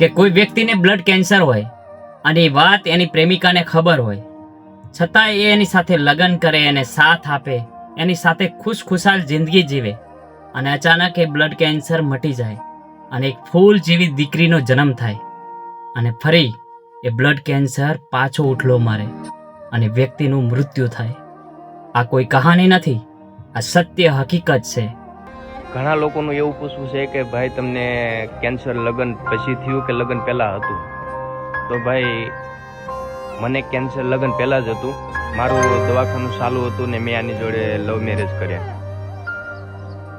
કે કોઈ વ્યક્તિને બ્લડ કેન્સર હોય અને એ વાત એની પ્રેમિકાને ખબર હોય, છતાં એ એની સાથે લગ્ન કરે, એને સાથ આપે, એની સાથે ખુશખુશાલ જિંદગી જીવે, અને અચાનક એ બ્લડ કેન્સર મટી જાય અને એક ફૂલ જેવી દીકરીનો જન્મ થાય અને ફરી એ બ્લડ કેન્સર પાછો ઉઠલો મારે અને વ્યક્તિનું મૃત્યુ થાય. આ કોઈ કહાની નથી, આ સત્ય હકીકત છે. ઘણા લોકોનું એવું પૂછવું છે કે ભાઈ તમને કેન્સર લગ્ન પછી થયું કે લગ્ન પહેલા હતું? તો ભાઈ મને કેન્સર લગ્ન પહેલા જ હતું. મારું દવાખાનું ચાલુ હતું ને મેં આની જોડે લવ મેરેજ કર્યા.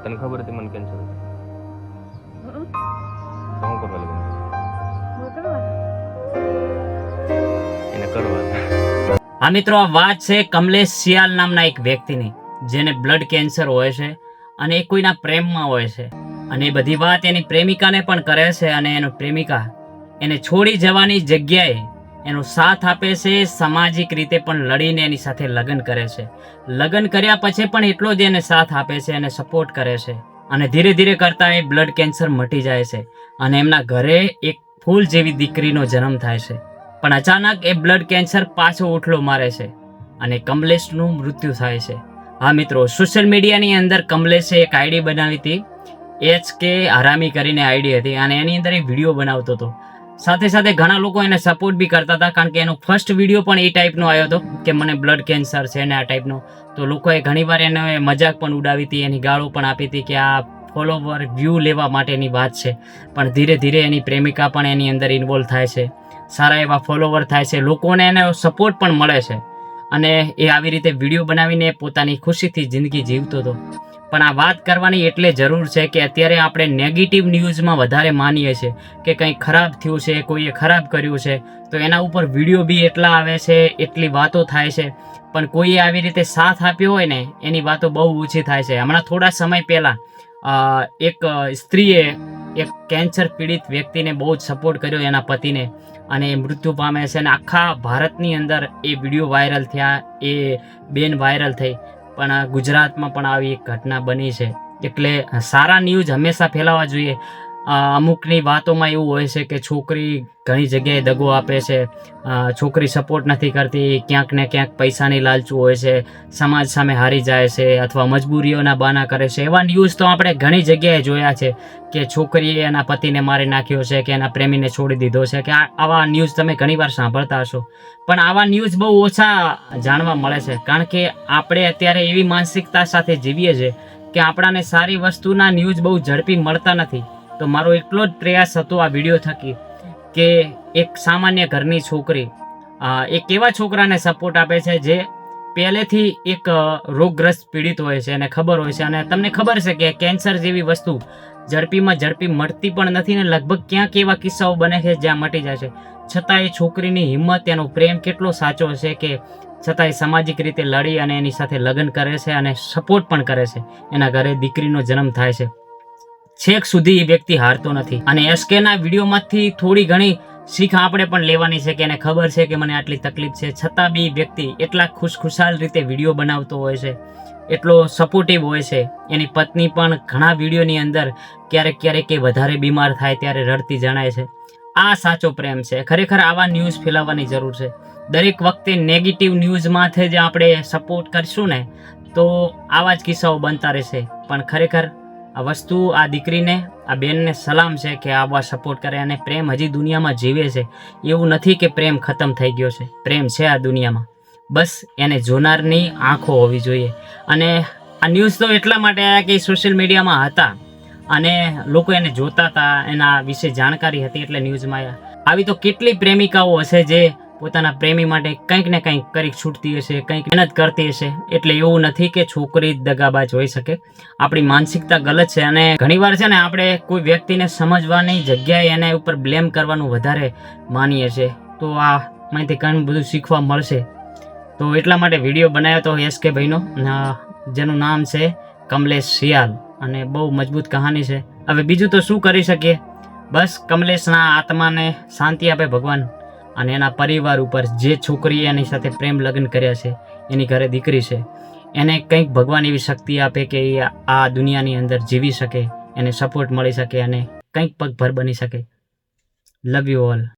તને ખબર હતી મને કેન્સર હતું? તો હું કરવા લગ્ન એને કરવા. હા મિત્રો, આ વાત છે કમલેશ સિયાલ નામના એક વ્યક્તિની, જેને બ્લડ કેન્સર હોય છે અને એ કોઈના પ્રેમમાં હોય છે, અને એ બધી વાત એની પ્રેમિકાને પણ કરે છે, અને એનો પ્રેમિકા એને છોડી જવાની જગ્યાએ એનો સાથ આપે છે, સામાજિક રીતે પણ લડીને એની સાથે લગ્ન કરે છે. લગ્ન કર્યા પછી પણ એટલો જ એને સાથ આપે છે અને સપોર્ટ કરે છે, અને ધીરે ધીરે કરતા એ બ્લડ કેન્સર મટી જાય છે અને એમના ઘરે એક ફૂલ જેવી દીકરીનો જન્મ થાય છે. પણ અચાનક એ બ્લડ કેન્સર પાછો ઉઠલો મારે છે અને કમલેશનું મૃત્યુ થાય છે. હા મિત્રો, સોશિયલ મીડિયાની અંદર કમલેશે એક આઈડી બનાવી હતી, HK હરામી કરીને આઈડી હતી, અને એની અંદર એ વિડીયો બનાવતો હતો. સાથે સાથે ઘણા લોકો એને સપોર્ટ બી કરતા હતા, કારણ કે એનો ફર્સ્ટ વિડીયો પણ એ ટાઈપનો આવ્યો હતો કે મને બ્લડ કેન્સર છે ને આ ટાઈપનો. તો લોકોએ ઘણીવાર એને મજાક પણ ઉડાવી હતી, એની ગાળો પણ આપી હતી કે આ ફોલોવર વ્યૂ લેવા માટેની વાત છે. પણ ધીરે ધીરે એની પ્રેમિકા પણ એની અંદર ઇન્વોલ્વ થાય છે, સારા એવા ફોલોવર થાય છે, લોકોને એને સપોર્ટ પણ મળે છે, અને એ આવી રીતે વિડીયો બનાવીને પોતાની ખુશીથી જિંદગી જીવતો હતો. પણ આ વાત કરવાની એટલે જરૂર છે કે અત્યારે આપણે નેગેટિવ ન્યૂઝમાં વધારે માનીએ છીએ કે કંઈ ખરાબ થયું છે, કોઈએ ખરાબ કર્યું છે, તો એના ઉપર વિડીયો બી એટલા આવે છે, એટલી વાતો થાય છે, પણ કોઈએ આવી રીતે સાથ આપ્યો હોય ને એની વાતો બહુ ઓછી થાય છે. હમણાં થોડા સમય પહેલાં એક સ્ત્રીએ એક કેન્સર પીડિત વ્યક્તિને બહુ જ સપોર્ટ કર્યો, એના પતિને, અને એ મૃત્યુ પામે છે, અને આખા ભારતની અંદર એ વિડીયો વાયરલ થયા, એ બેન વાયરલ થઈ. પણ ગુજરાતમાં પણ આવી એક ઘટના બની છે. એટલે સારા ન્યૂઝ હંમેશા ફેલાવવા જોઈએ. અમુકની વાતોમાં એવું હોય છે કે છોકરી ઘણી જગ્યાએ દગો આપે છે, છોકરી સપોર્ટ નથી કરતી, ક્યાંક ને ક્યાંક પૈસાની લાલચું હોય છે, સમાજ સામે હારી જાય છે, અથવા મજબૂરીઓના બહાના કરે છે. એવા ન્યૂઝ તો આપણે ઘણી જગ્યાએ જોયા છે કે છોકરીએ એના પતિને મારી નાખ્યો છે, કે એના પ્રેમીને છોડી દીધો છે, કે આવા ન્યૂઝ તમે ઘણીવાર સાંભળતા હશો. પણ આવા ન્યૂઝ બહુ ઓછા જાણવા મળે છે, કારણ કે આપણે અત્યારે એવી માનસિકતા સાથે જીવીએ છીએ કે આપણાને સારી વસ્તુના ન્યૂઝ બહુ ઝડપી મળતા નથી. તો મારો એટલો જ પ્રયાસ હતો આ વિડીયો થકી કે એક સામાન્ય ઘરની છોકરી એક એવા છોકરાને સપોર્ટ આપે છે જે પહેલેથી એક રોગગ્રસ્ત પીડિત હોય છે, અને ખબર હોય છે, અને તમને ખબર છે કે કેન્સર જેવી વસ્તુ ઝડપીમાં ઝડપી મળતી પણ નથી, ને લગભગ ક્યાંક એવા કિસ્સાઓ બને છે જ્યાં મટી જાય છે. છતાં એ છોકરીની હિંમત, એનો પ્રેમ કેટલો સાચો છે કે છતાં એ સામાજિક રીતે લડી અને એની સાથે લગ્ન કરે છે અને સપોર્ટ પણ કરે છે. એના ઘરે દીકરીનો જન્મ થાય છે. છેક સુધી એ વ્યક્તિ હારતો નથી, અને SK ના વિડીયોમાંથી થોડી ઘણી શીખ આપણે પણ લેવાની છે કે એને ખબર છે કે મને આટલી તકલીફ છે, છતાં બી વ્યક્તિ એટલા ખુશખુશાલ રીતે વિડીયો બનાવતો હોય છે, એટલો સપોર્ટિવ હોય છે. એની પત્ની પણ ઘણા વિડીયોની અંદર ક્યારેક ક્યારેક એ વધારે બીમાર થાય ત્યારે રડતી જણાય છે. આ સાચો પ્રેમ છે. ખરેખર આવા ન્યૂઝ ફેલાવવાની જરૂર છે. દરેક વખતે નેગેટિવ ન્યૂઝમાંથી જ આપણે સપોર્ટ કરશું ને તો આવા જ કિસ્સાઓ બનતા રહેશે. પણ ખરેખર આ વસ્તુ, આ દીકરીને, આ બેનને સલામ છે કે આવા સપોર્ટ કરે, અને પ્રેમ હજી દુનિયામાં જીવે છે. એવું નથી કે પ્રેમ ખતમ થઈ ગયો છે, પ્રેમ છે આ દુનિયામાં, બસ એને જોનારની આંખો હોવી જોઈએ. અને આ ન્યૂઝ તો એટલા માટે આવ્યા કે સોશિયલ મીડિયામાં હતા અને લોકો એને જોતા હતા, એના વિશે જાણકારી હતી એટલે ન્યૂઝમાં આવ્યા. આવી તો કેટલી પ્રેમિકાઓ હશે જે પોતાના પ્રેમી માટે કંઈક ને કંઈક કરી છૂટતી હશે, કંઈક મહેનત કરતી હશે. એટલે એવું નથી કે છોકરી દગાબાજ હોઈ શકે. આપણી માનસિકતા ગલત છે, અને ઘણીવાર છે ને આપણે કોઈ વ્યક્તિને સમજવાની જગ્યાએ એના ઉપર બ્લેમ કરવાનું વધારે માનીએ છીએ. તો આમાંથી ઘણું બધું શીખવા મળશે. તો એટલા માટે વિડીયો બનાવ્યો તો SK ભાઈનો, જેનું નામ છે કમલેશ સિયાલ, અને બહુ મજબૂત કહાની છે. હવે બીજું તો શું કરી શકીએ, બસ કમલેશના આત્માને શાંતિ આપે ભગવાન, અને એના પરિવાર ઉપર, જે છોકરીએ એની સાથે પ્રેમ લગ્ન કર્યા છે, એની ઘરે દીકરી છે, એને કંઈક ભગવાન એવી શક્તિ આપે કે એ આ દુનિયાની અંદર જીવી શકે, એને સપોર્ટ મળી શકે અને કંઈક પગભર બની શકે. Love you all.